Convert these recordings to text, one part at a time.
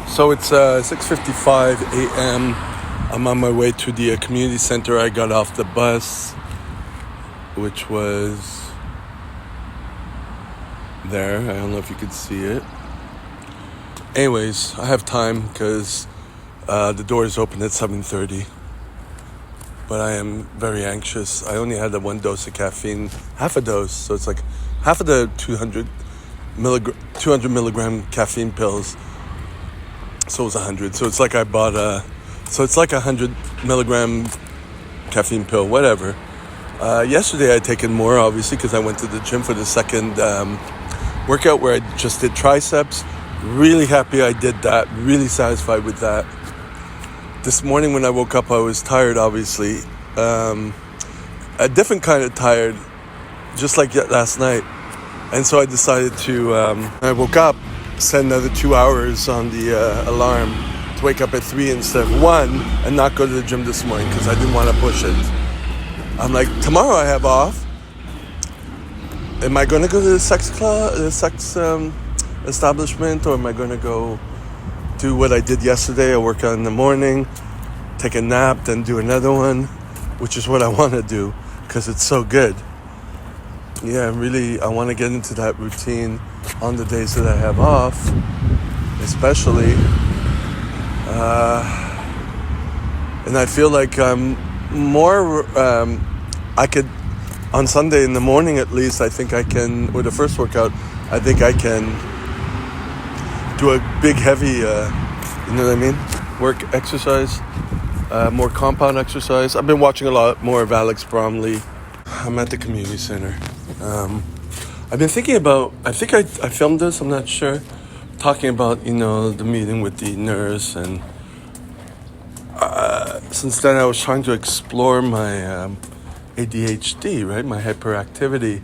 So it's 6:55 a.m. I'm on my way to the community center. I got off the bus, which was there. I don't know if you could see it. Anyways, I have time because the doors open at 7:30. But I am very anxious. I only had the one dose of caffeine, half a dose. So it's like half of the 200 milligram caffeine pills. So it was 100. So it's like I bought so it's like 100 milligram caffeine pill, whatever. Yesterday I'd taken more, obviously, because I went to the gym for the second workout where I just did triceps. Really happy I did that. Really satisfied with that. This morning when I woke up, I was tired, obviously. A different kind of tired, just like last night. And so I decided to, I woke up, set another 2 hours on the alarm to wake up at 3 instead of 1 and not go to the gym this morning because I didn't want to push it. I'm like, tomorrow I have off. Am I going to go to the sex establishment, or am I going to go do what I did yesterday? I work out in the morning, take a nap, then do another one, which is what I want to do because it's so good. Yeah, really, I want to get into that routine on the days that I have off, especially. And I feel like I'm more, I could, on Sunday in the morning at least, I think I can, with the first workout, I think I can do a big, heavy, you know what I mean? Work exercise, more compound exercise. I've been watching a lot more of Alex Bromley. I'm at the community center. I've been thinking about, I think I filmed this, I'm not sure, talking about, the meeting with the nurse. And since then I was trying to explore my ADHD, right? My hyperactivity,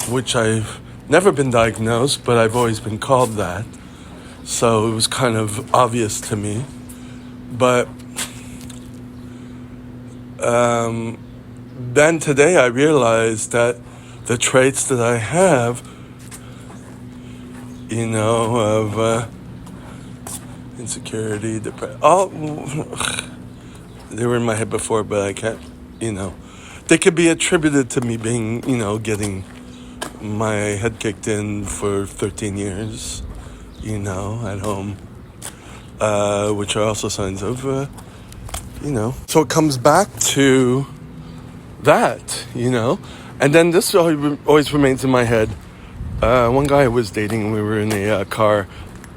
which I've never been diagnosed, but I've always been called that. So it was kind of obvious to me. But then today I realized that the traits that I have, of insecurity, depression, they were in my head before, but I can't, they could be attributed to me being, getting my head kicked in for 13 years. At home, which are also signs of, So it comes back to that, And then this always remains in my head. One guy I was dating, we were in a car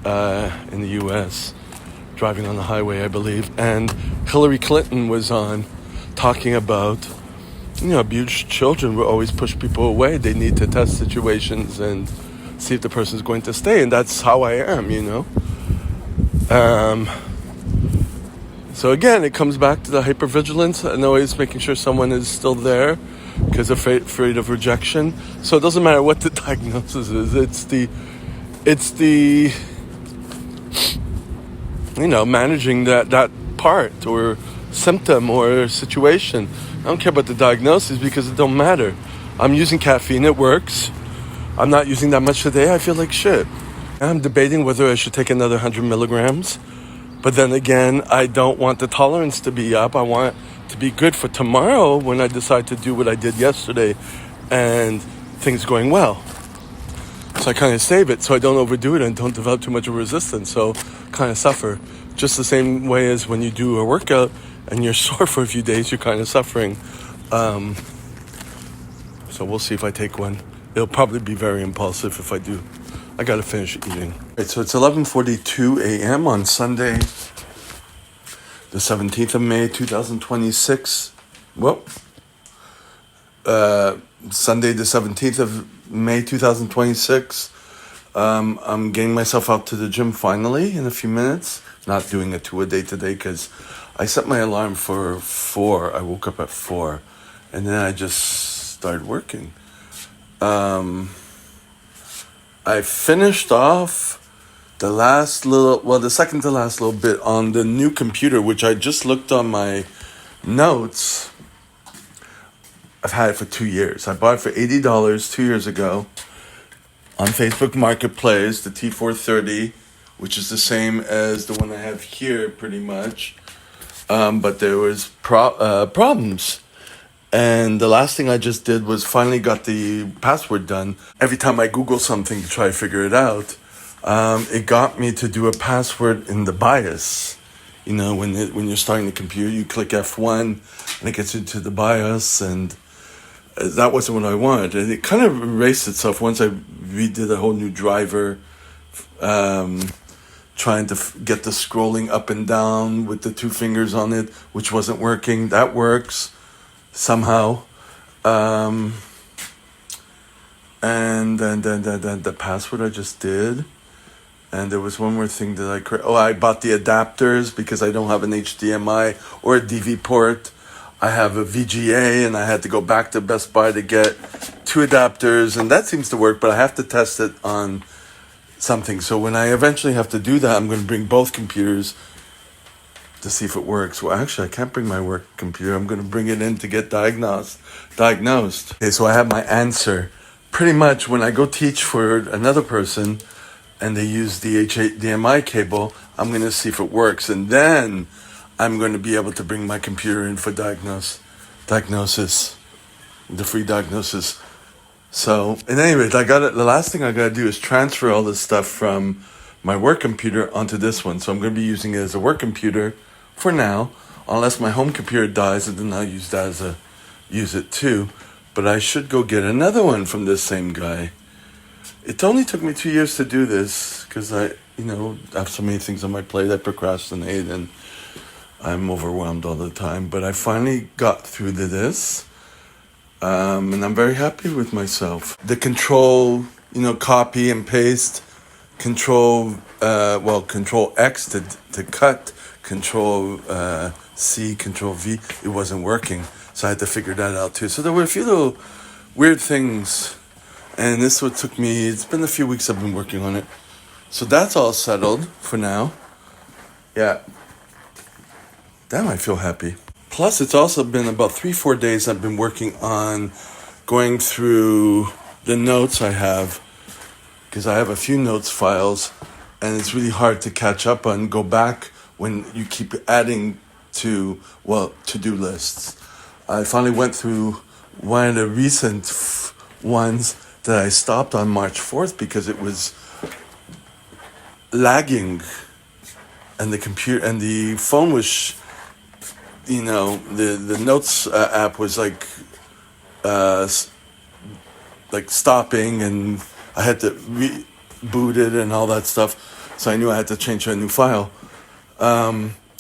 in the U.S., driving on the highway, I believe, and Hillary Clinton was on talking about, abused children will always push people away. They need to test situations and see if the person's going to stay, and that's how I am, So again, it comes back to the hypervigilance and always making sure someone is still there because they're afraid of rejection. So it doesn't matter what the diagnosis is. It's the managing that part or symptom or situation. I don't care about the diagnosis because it don't matter. I'm using caffeine, it works. I'm not using that much today. I feel like shit. I'm debating whether I should take another 100 milligrams. But then again, I don't want the tolerance to be up. I want it to be good for tomorrow when I decide to do what I did yesterday and things going well. So I kind of save it so I don't overdo it and don't develop too much of resistance. So kind of suffer. Just the same way as when you do a workout and you're sore for a few days, you're kind of suffering. So we'll see if I take one. It'll probably be very impulsive if I do. I gotta finish eating. Right, so it's 11:42 a.m. on Sunday, the 17th of May, 2026. Sunday, the 17th of May, 2026. I'm getting myself out to the gym finally in a few minutes. Not doing a 2-a-day today because I set my alarm for 4. I woke up at 4, and then I just started working. I finished off the second to last little bit on the new computer, which I just looked on my notes. I've had it for 2 years. I bought it for $80 2 years ago on Facebook Marketplace, the T430 which is the same as the one I have here, pretty much. But there was problems. And the last thing I just did was finally got the password done. Every time I Google something to try to figure it out, it got me to do a password in the BIOS. You know, when you're starting the computer, you click F1 and it gets into the BIOS, and that wasn't what I wanted. And it kind of erased itself once I redid a whole new driver, trying to get the scrolling up and down with the two fingers on it, which wasn't working. That works somehow. And then the password I just did. And there was one more thing that I bought the adapters because I don't have an HDMI or a DV port. I have a VGA, and I had to go back to Best Buy to get two adapters, and that seems to work, but I have to test it on something. So when I eventually have to do that, I'm going to bring both computers to see if it works. Well, actually, I can't bring my work computer. I'm going to bring it in to get diagnosed. Okay, so I have my answer. Pretty much when I go teach for another person and they use the HDMI cable, I'm going to see if it works. And then I'm going to be able to bring my computer in for diagnosis, the free diagnosis. So, in any rate, the last thing I got to do is transfer all this stuff from my work computer onto this one. So I'm going to be using it as a work computer for now, unless my home computer dies, and then I'll use that use it too. But I should go get another one from this same guy. It only took me 2 years to do this because I have so many things on my plate. I procrastinate and I'm overwhelmed all the time. But I finally got through to this, and I'm very happy with myself. The control, copy and paste, control X to cut, control C, control V, it wasn't working. So I had to figure that out too. So there were a few little weird things. And this what took me, it's been a few weeks I've been working on it. So that's all settled for now. Yeah. Damn, I feel happy. Plus, it's also been about 3-4 days I've been working on going through the notes I have, because I have a few notes files, and it's really hard to catch up on, go back when you keep adding to, to-do lists. I finally went through one of the recent ones that I stopped on March 4th because it was lagging, and the computer and the phone was, the notes app was like stopping, and I had to reboot it and all that stuff. So I knew I had to change to a new file.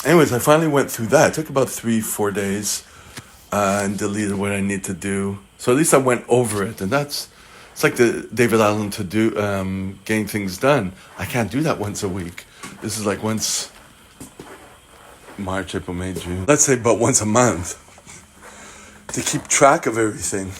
Anyways, I finally went through that. It took about 3-4 days, and deleted what I need to do. So at least I went over it, and it's like the David Allen to do, getting things done. I can't do that once a week. This is like once March, April, May, June. Let's say about once a month to keep track of everything.